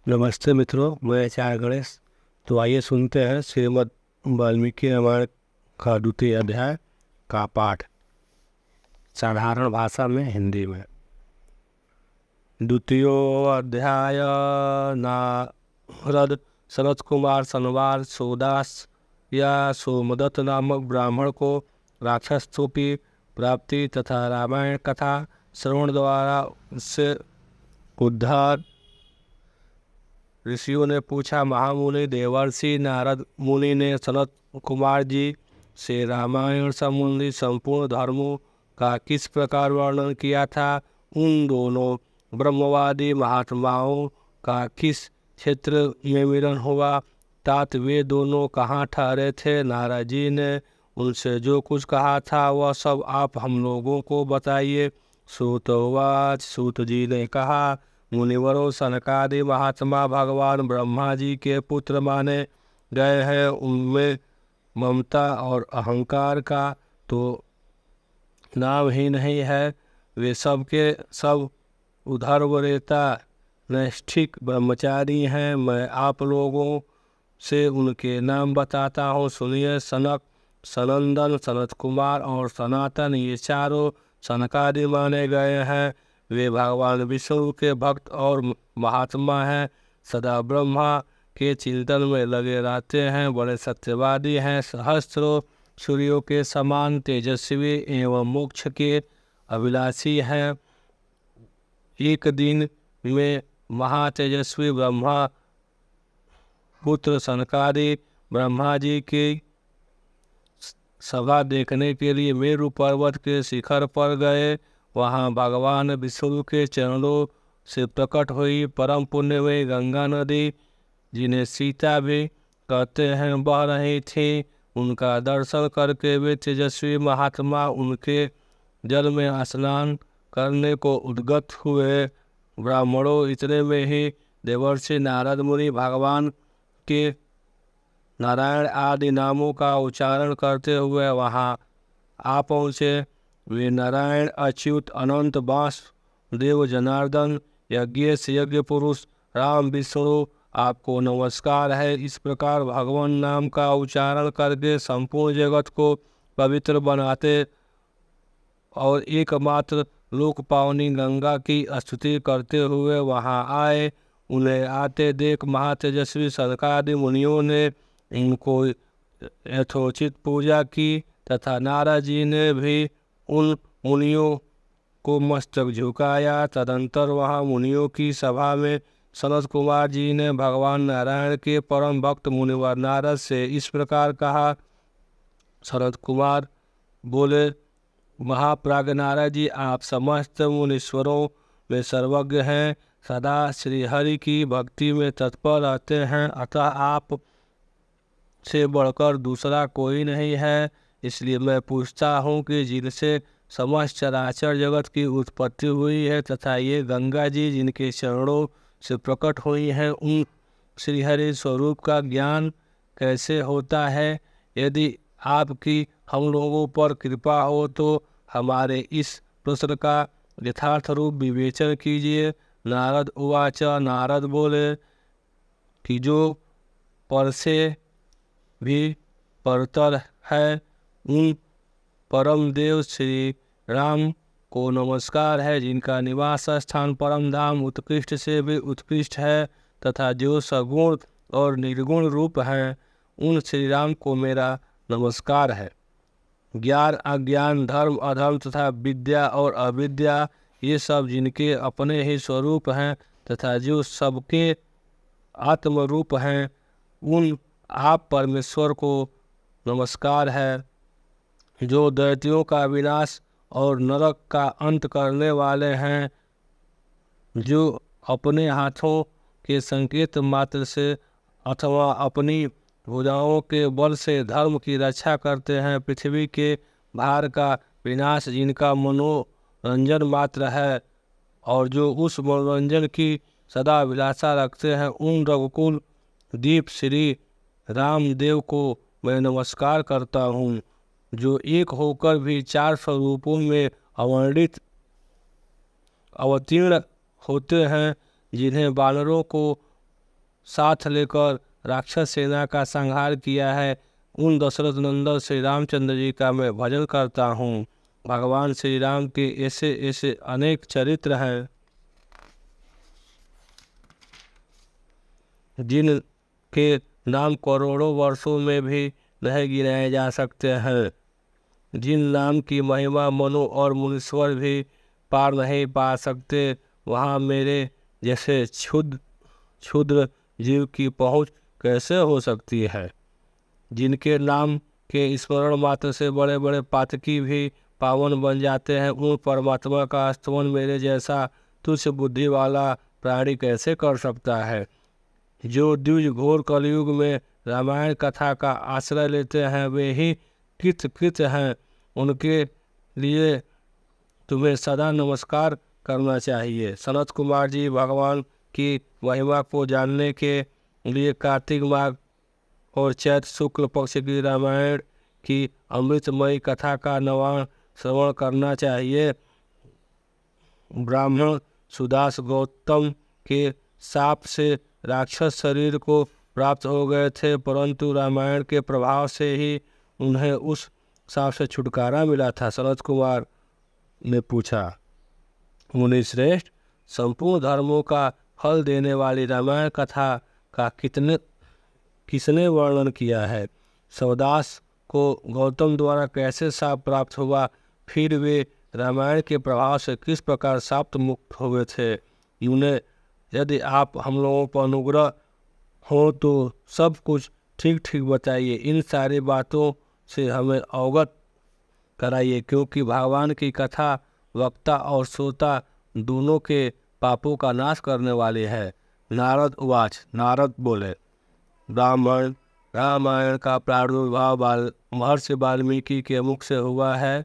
नमस्ते मित्रों, मैं आचार्य गणेश। तो आइए सुनते हैं श्रीमद् वाल्मीकि रामायण का द्वितीय अध्याय का पाठ साधारण भाषा में, हिंदी में। द्वितीयो अध्याय। नारद सनत कुमार संवाद। सोदास या सोमदत्त नामक ब्राह्मण को राक्षसों की प्राप्ति तथा रामायण कथा श्रवण द्वारा उससे उद्धार। ऋषियों ने पूछा, महामुनि देवर्षि नारद मुनि ने सनत कुमार जी से रामायण संबंधी संपूर्ण धर्मों का किस प्रकार वर्णन किया था? उन दोनों ब्रह्मवादी महात्माओं का किस क्षेत्र में मिलन हुआ? तात वे दोनों कहाँ ठहरे थे? नारद जी ने उनसे जो कुछ कहा था वह सब आप हम लोगों को बताइए। सूतोवाच। सूत जी ने कहा, मुनिवरों, सनकादि महात्मा भगवान ब्रह्मा जी के पुत्र माने गए हैं। उनमें ममता और अहंकार का तो नाम ही नहीं है। वे सब के सब उधर्वरेता नैष्ठिक ब्रह्मचारी हैं। मैं आप लोगों से उनके नाम बताता हूँ, सुनिए। सनक, सनंदन, सनत कुमार और सनातन, ये चारों सनकादि माने गए हैं। वे भगवान विष्णु के भक्त और महात्मा हैं। सदा ब्रह्मा के चिंतन में लगे रहते हैं। बड़े सत्यवादी हैं। सहस्त्रों सूर्यों के समान तेजस्वी एवं मोक्ष के अभिलाषी हैं। एक दिन में महातेजस्वी ब्रह्मा पुत्र सनकादि ब्रह्मा जी की सभा देखने के लिए मेरु पर्वत के शिखर पर गए। वहाँ भगवान विष्णु के चरणों से प्रकट हुई परम पुण्यमयी गंगा नदी, जिन्हें सीता भी कहते हैं, बह रही थी। उनका दर्शन करके वे तेजस्वी महात्मा उनके जल में स्नान करने को उद्गत हुए। ब्राह्मणों, इतने में ही देवर्षि नारद मुनि भगवान के नारायण आदि नामों का उच्चारण करते हुए वहाँ आ पहुँचे। वे नारायण, अच्युत, अनंत, वासुदेव, जनार्दन, यज्ञेश, यज्ञ पुरुष, राम, विष्णु, आपको नमस्कार है। इस प्रकार भगवान नाम का उच्चारण करके संपूर्ण जगत को पवित्र बनाते और एकमात्र लोक पावनी गंगा की स्तुति करते हुए वहाँ आए। उन्हें आते देख महातेजस्वी सनकादि मुनियों ने इनको यथोचित पूजा की तथा नारद जी ने भी उन मुनियों को मस्तक झुकाया। तदंतर वहाँ मुनियों की सभा में सनत कुमार जी ने भगवान नारायण के परम भक्त मुनिवर नारद से इस प्रकार कहा। सनत कुमार बोले, महाप्राज्ञ नारद जी, आप समस्त मुनीश्वरों में सर्वज्ञ हैं, सदा श्री हरि की भक्ति में तत्पर रहते हैं, अतः आप से बढ़कर दूसरा कोई नहीं है। इसलिए मैं पूछता हूँ कि जिनसे समस्त चराचर जगत की उत्पत्ति हुई है तथा ये गंगा जी जिनके चरणों से प्रकट हुई हैं, उन श्रीहरि स्वरूप का ज्ञान कैसे होता है? यदि आपकी हम लोगों पर कृपा हो तो हमारे इस प्रश्न का यथार्थ रूप विवेचन कीजिए। नारद उवाच। नारद बोले कि जो पर से भी परतर है, उन परम देव श्री राम को नमस्कार है, जिनका निवास स्थान परम धाम उत्कृष्ट से भी उत्कृष्ट है तथा जो सगुण और निर्गुण रूप हैं, उन श्री राम को मेरा नमस्कार है। ज्ञान, अज्ञान, धर्म, अधर्म तथा विद्या और अविद्या, ये सब जिनके अपने ही स्वरूप हैं तथा जो सबके आत्म रूप हैं, उन आप परमेश्वर को नमस्कार है। जो दैत्यों का विनाश और नरक का अंत करने वाले हैं, जो अपने हाथों के संकेत मात्र से अथवा अपनी भुजाओं के बल से धर्म की रक्षा करते हैं। पृथ्वी के भार का विनाश जिनका मनोरंजन मात्र है और जो उस मनोरंजन की सदा अभिलाषा रखते हैं, उन रघुकुल दीप श्री रामदेव को मैं नमस्कार करता हूँ। जो एक होकर भी चार स्वरूपों में अवर्णित अवतीर्ण होते हैं, जिन्हें बानरों को साथ लेकर राक्षस सेना का संहार किया है, उन दशरथ नंदन श्री रामचंद्र जी का मैं भजन करता हूँ। भगवान श्री राम के ऐसे ऐसे अनेक चरित्र हैं जिनके नाम करोड़ों वर्षों में भी नहीं गिनाए जा सकते हैं, जिन नाम की महिमा मनु और मुनीश्वर भी पार नहीं पा सकते। वहाँ मेरे जैसे क्षुद्र जीव की पहुँच कैसे हो सकती है। जिनके नाम के स्मरण मात्र से बड़े बड़े पातकी भी पावन बन जाते हैं, उन परमात्मा का स्तमन मेरे जैसा तुच्छ बुद्धि वाला प्राणी कैसे कर सकता है। जो द्विज घोर कलयुग में रामायण कथा का आश्रय लेते हैं वे ही कृत हैं। उनके लिए तुम्हें सदा नमस्कार करना चाहिए। सनत कुमार जी भगवान की महिमा को जानने के लिए कार्तिक माह और चैत्र शुक्ल पक्ष की रामायण की अमृतमयी कथा का नवान श्रवण करना चाहिए। ब्राह्मण सुदास गौतम के शाप से राक्षस शरीर को प्राप्त हो गए थे, परंतु रामायण के प्रभाव से ही उन्हें उस शाप से छुटकारा मिला था। सनत कुमार ने पूछा, मुनि श्रेष्ठ, संपूर्ण धर्मों का फल देने वाली रामायण कथा का किसने वर्णन किया है? सौदास को गौतम द्वारा कैसे शाप प्राप्त हुआ? फिर वे रामायण के प्रभाव से किस प्रकार शाप मुक्त हुए थे? उन्हें यदि आप हम लोगों पर अनुग्रह हो तो सब कुछ ठीक ठीक बताइए। इन सारी बातों से हमें अवगत कराइए, क्योंकि भगवान की कथा वक्ता और श्रोता दोनों के पापों का नाश करने वाली है। नारद उवाच, नारद बोले, ब्राह्मण रामायण का प्रादुर्भाव महर्षि वाल्मीकि के मुख से हुआ है,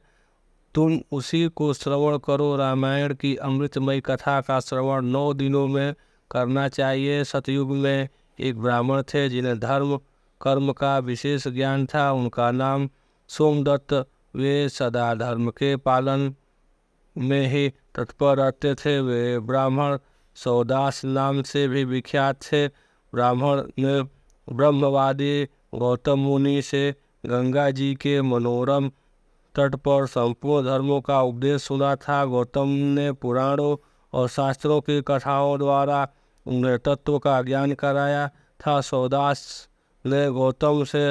तुम उसी को श्रवण करो। रामायण की अमृतमयी कथा का श्रवण 9 दिनों में करना चाहिए। सतयुग में एक ब्राह्मण थे जिन्हें धर्म कर्म का विशेष ज्ञान था। उनका नाम सोमदत्त। वे सदा धर्म के पालन में ही तत्पर रहते थे। वे ब्राह्मण सौदास नाम से भी विख्यात थे। ब्राह्मण ने ब्रह्मवादी गौतम मुनि से गंगा जी के मनोरम तट पर संपूर्ण धर्मों का उपदेश सुना था। गौतम ने पुराणों और शास्त्रों की कथाओं द्वारा उन्हें तत्व का ज्ञान कराया था। सौदास ने गौतम से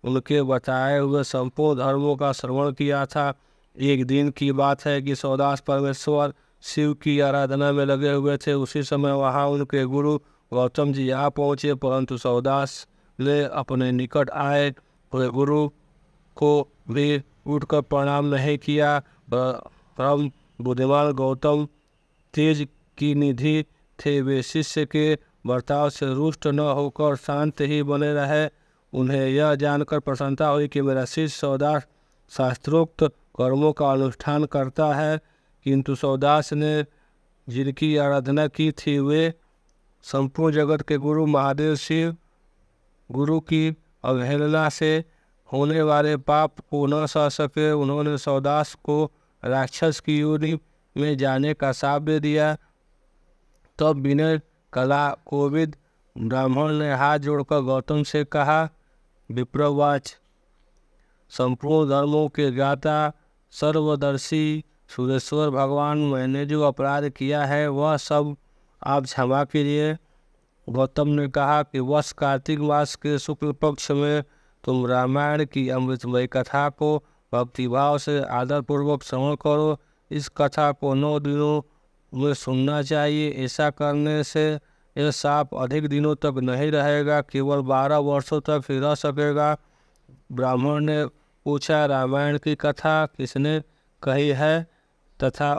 उनके बताए हुए संपूर्ण धर्मों का श्रवण किया था। एक दिन की बात है कि सौदास परमेश्वर शिव की आराधना में लगे हुए थे। उसी समय वहां उनके गुरु गौतम जी आ पहुँचे, परंतु सौदास ने अपने निकट आए हुए गुरु को भी उठकर प्रणाम नहीं किया। परम बुद्धिमान गौतम तेज की निधि थे। वे शिष्य के बर्ताव से रुष्ट न होकर शांत ही बने रहे। उन्हें यह जानकर प्रसन्नता हुई कि मेरा शिष्य सौदास शास्त्रोक्त कर्मों का अनुष्ठान करता है, किंतु सौदास ने जिनकी आराधना की थी वे संपूर्ण जगत के गुरु महादेव शिव। गुरु की अवहेलना से होने वाले पाप को न सह सके उन्होंने सौदास को राक्षस की योनि में जाने का शाप दे दिया। तब विनय कला कोविद ब्राह्मण ने हाथ जोड़कर गौतम से कहा, विप्रवाच, संपूर्ण धर्मों के ज्ञाता सर्वदर्शी सुरेश्वर भगवान, मैंने जो अपराध किया है वह सब आप क्षमा कीजिए। गौतम ने कहा कि वर्ष कार्तिक मास के शुक्ल पक्ष में तुम रामायण की अमृतमयी कथा को भक्तिभाव से आदरपूर्वक श्रवण करो। इस कथा को 9 दिनों में सुनना चाहिए। ऐसा करने से यह शाप अधिक दिनों तक नहीं रहेगा, केवल 12 वर्षों तक ही रह सकेगा। ब्राह्मण ने पूछा, रामायण की कथा किसने कही है तथा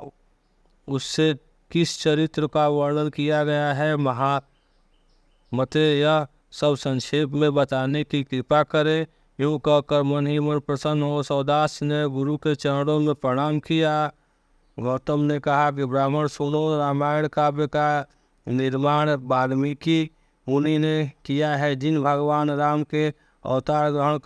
उससे किस चरित्र का वर्णन किया गया है? महामते यह सब संक्षेप में बताने की कृपा करे। यूँ कहकर मन ही मन प्रसन्न हो सौदास ने गुरु के चरणों में प्रणाम किया। गौतम ने कहा कि ब्राह्मण सुनो, रामायण काव्य का निर्माण वाल्मीकि मुनि ने किया है। जिन भगवान राम के अवतार ग्रहण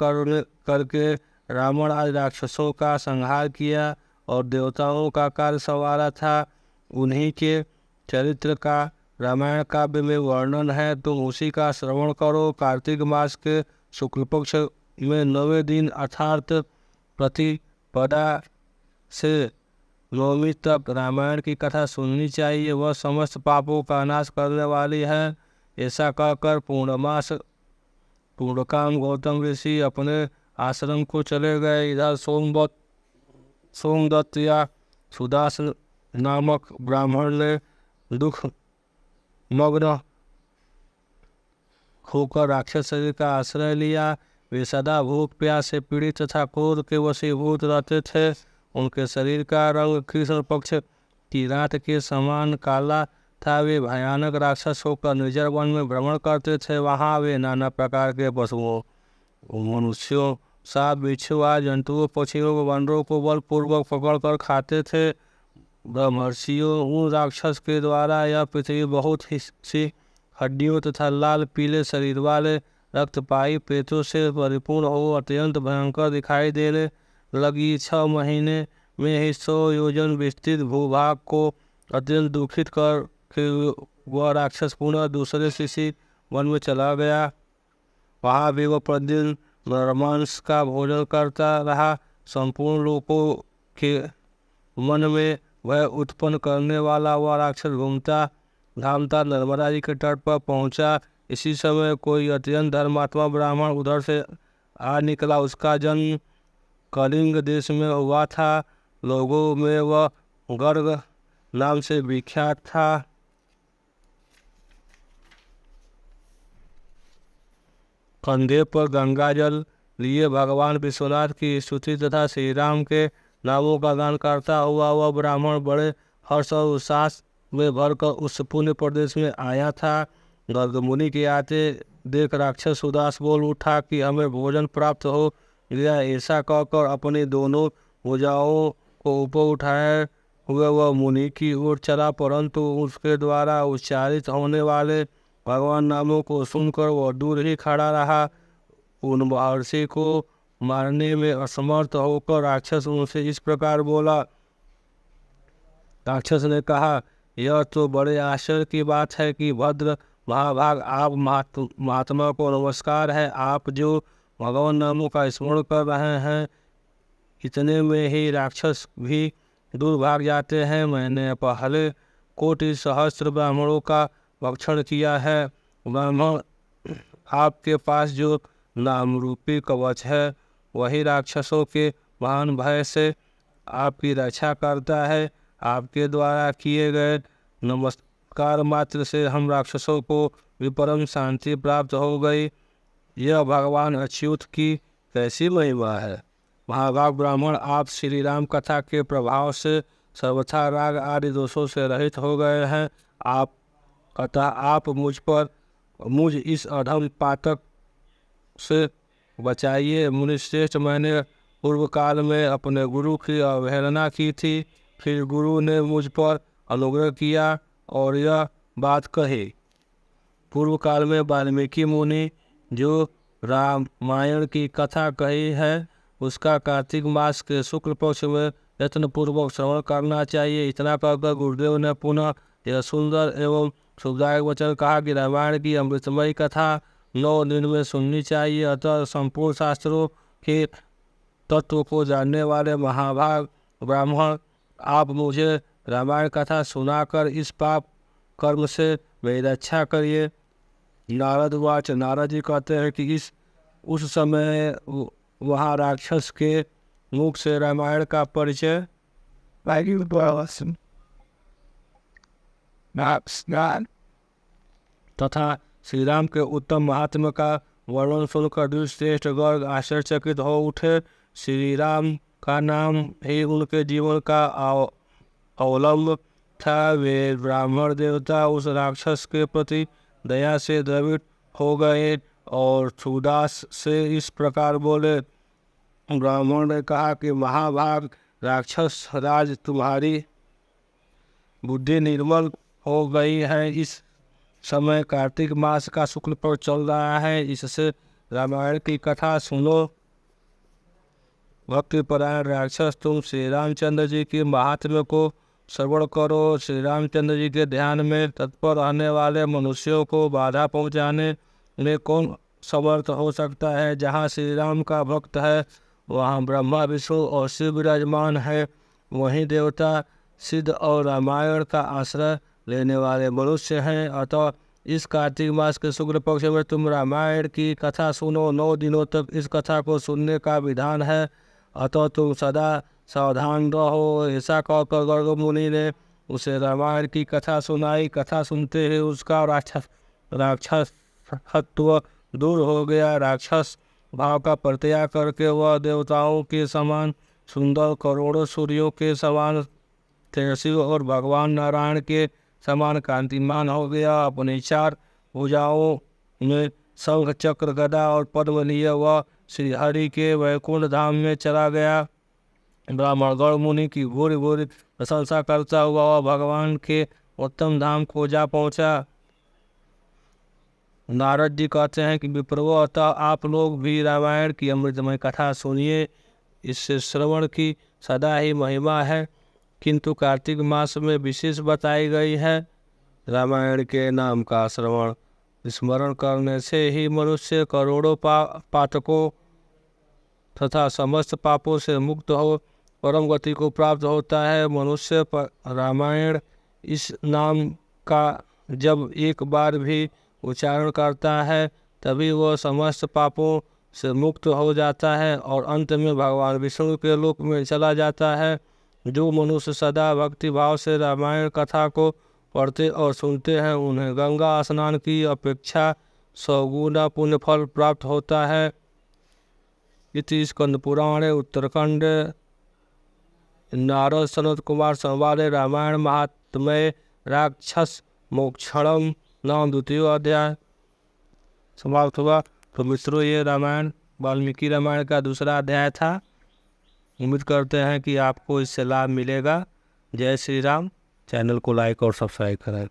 करके रावण आदि राक्षसों का संहार किया और देवताओं का कार्य संवारा था, उन्हीं के चरित्र का रामायण काव्य में वर्णन है, तुम उसी का श्रवण करो। कार्तिक मास के शुक्ल पक्ष में 9वें दिन अर्थात प्रतिपदा से नवमी तक रामायण की कथा सुननी चाहिए। वह समस्त पापों का नाश करने वाली है। ऐसा कहकर पूर्णकाम गौतम ऋषि अपने आश्रम को चले गए। इधर सोमदत्त या सुदास नामक ब्राह्मण ने दुख मग्न होकर राक्षस शरीर का आश्रय लिया। वे सदा भूख प्यास से पीड़ित तथा क्रोध के वशीभूत रहते थे। उनके शरीर का रंग कृष्ण पक्ष की रात के समान काला था। वे भयानक राक्षस होकर निर्जर वन में भ्रमण करते थे। वहाँ वे नाना प्रकार के पशुओं, मनुष्यों, सांप, बिच्छू आदि जंतुओं, पक्षियों, वानरों को बलपूर्वक पकड़कर खाते थे। ब्रह्मर्षियों उन राक्षस के द्वारा यह पृथ्वी बहुत सी हड्डियों तथा लाल पीले शरीर वाले रक्तपाई प्रेतों से परिपूर्ण हो अत्यंत भयंकर दिखाई देने लगी। 6 महीने में ही 100 योजन विस्तृत भूभाग को अत्यंत दुखित कर के वह राक्षस पुनः दूसरे ऋषि वन में चला गया। वहाँ भी वह प्रतिदिन नरमांस का भोजन करता रहा। संपूर्ण लोगों के मन में वह उत्पन्न करने वाला वह राक्षस घामता नर्मदा जी के तट पर पहुंचा। इसी समय कोई अत्यंत धर्मात्मा ब्राह्मण उधर से आ निकला। उसका जन्म कलिंग देश में हुआ था। लोगों में वह गर्ग नाम से विख्यात था। कंधे पर गंगा जल लिए भगवान विश्वनाथ की स्तुति तथा श्री राम के नामों का गान करता हुआ वह ब्राह्मण बड़े हर्ष और उल्लास में भरकर उस पुण्य प्रदेश में आया था। गर्ग मुनि के आते देख राक्षस उदास बोल उठा कि हमें भोजन प्राप्त हो गया। ऐसा कहकर अपनी दोनों भुजाओं को ऊपर उठाए हुए वह मुनि की ओर चला, परंतु उसके द्वारा उच्चारित होने वाले भगवान नामों को सुनकर वह दूर ही खड़ा रहा। उन महर्षि को मारने में असमर्थ होकर राक्षस उनसे इस प्रकार बोला। राक्षस ने कहा, यह तो बड़े आश्चर्य की बात है कि भद्र महाभाग आप महात्मा को नमस्कार है। आप जो भगवान नामों का स्मरण कर रहे हैं, इतने में ही राक्षस भी दूर भाग जाते हैं। मैंने पहले कोटि सहस्त्र ब्राह्मणों का भक्षण किया है। ब्राह्मण, आपके पास जो नाम रूपी कवच है वही राक्षसों के महान भय से आपकी रक्षा करता है। आपके द्वारा किए गए नमस्कार मात्र से हम राक्षसों को भी परम शांति प्राप्त हो गई। यह भगवान अच्युत की कैसी महिमा है। महाभाग ब्राह्मण, आप श्री राम कथा के प्रभाव से सर्वथा राग आदि दोषों से रहित हो गए हैं। आप मुझ इस अधम पातक से बचाइए। मुनिश्रेष्ठ, मैंने पूर्व काल में अपने गुरु की अवहेलना की थी। फिर गुरु ने मुझ पर अनुग्रह किया और यह बात कही। पूर्व काल में वाल्मीकि मुनि जो रामायण की कथा कही है उसका कार्तिक मास के शुक्ल पक्ष में यत्नपूर्वक श्रवण करना चाहिए। इतना कहकर गुरुदेव ने पुनः यह सुंदर एवं सुखदायक वचन कहा कि रामायण की अमृतमयी कथा 9 दिन में सुननी चाहिए। अतः संपूर्ण शास्त्रों के तत्व को जानने वाले महाभाग ब्राह्मण, आप मुझे रामायण कथा सुनाकर इस पाप कर्म से मेरी रक्षा करिए। नारद वाच, नारद जी कहते हैं कि उस समय वहाँ राक्षस के मुख से रामायण का परिचय तथा श्री राम के उत्तम महात्म्य का वर्णन सुनकर दुष्श्रेष्ठ गर्ग आश्चर्यचकित हो उठे। श्री राम का नाम ही उनके जीवन का अवलंब था। वे ब्राह्मण देवता उस राक्षस के प्रति दया से द्रवित हो गए और सुदास से इस प्रकार बोले। ब्राह्मण ने कहा कि महाभाग राक्षस राज, तुम्हारी बुद्धि निर्मल हो गई है। इस समय कार्तिक मास का शुक्ल पक्ष चल रहा है, इससे रामायण की कथा सुनो। भक्ति परायण राक्षस, तुम श्री रामचंद्र जी के महात्म्य को श्रवण करो। श्री रामचंद्र जी के ध्यान में तत्पर रहने वाले मनुष्यों को बाधा पहुँचाने में कौन समर्थ हो सकता है। जहाँ श्री राम का भक्त है वहाँ ब्रह्मा विष्णु और शिव विराजमान है। वहीं देवता सिद्ध और रामायण का आश्रय लेने वाले मनुष्य हैं। अतः इस कार्तिक मास के शुक्ल पक्ष में तुम रामायण की कथा सुनो। 9 दिनों तक इस कथा को सुनने का विधान है, अतः तुम सदा सावधान रहो। ऐसा कहकर गर्ग मुनि ने उसे रामायण की कथा सुनाई। कथा सुनते ही उसका राक्षसत्व दूर हो गया। राक्षस भाव का परित्याग करके वह देवताओं के समान सुंदर, करोड़ों सूर्यों के समान तेजस्वी और भगवान नारायण के समान कांतिमान हो गया। अपने 4 भुजाओं में शंख, चक्र, गदा और पद्म लिए वह श्री हरि के वैकुंठ धाम में चला गया। ब्राह्मण गण मुनि की भूरि भूरि प्रशंसा करता हुआ वह भगवान के उत्तम धाम को जा पहुंचा। नारद जी कहते हैं कि विप्रवो, अतः आप लोग भी रामायण की अमृतमय कथा सुनिए। इससे श्रवण की सदा ही महिमा है, किंतु कार्तिक मास में विशेष बताई गई है। रामायण के नाम का श्रवण स्मरण करने से ही मनुष्य करोड़ों पातकों तथा समस्त पापों से मुक्त हो परम गति को प्राप्त होता है। मनुष्य पर रामायण इस नाम का जब एक बार भी उच्चारण करता है तभी वह समस्त पापों से मुक्त हो जाता है और अंत में भगवान विष्णु के लोक में चला जाता है। जो मनुष्य सदा भक्ति भाव से रामायण कथा को पढ़ते और सुनते हैं उन्हें गंगा स्नान की अपेक्षा 100 गुना पुण्य फल प्राप्त होता है। इति स्कंद पुराणे उत्तरखंड नारद सनत कुमार संवादे रामायण महात्म्ये राक्षस मोक्षणम नाम 2 अध्याय समाप्त हुआ। तो मित्रों, ये रामायण वाल्मीकि रामायण का 2रा अध्याय था। उम्मीद करते हैं कि आपको इससे लाभ मिलेगा। जय श्री राम। चैनल को लाइक और सब्सक्राइब करें।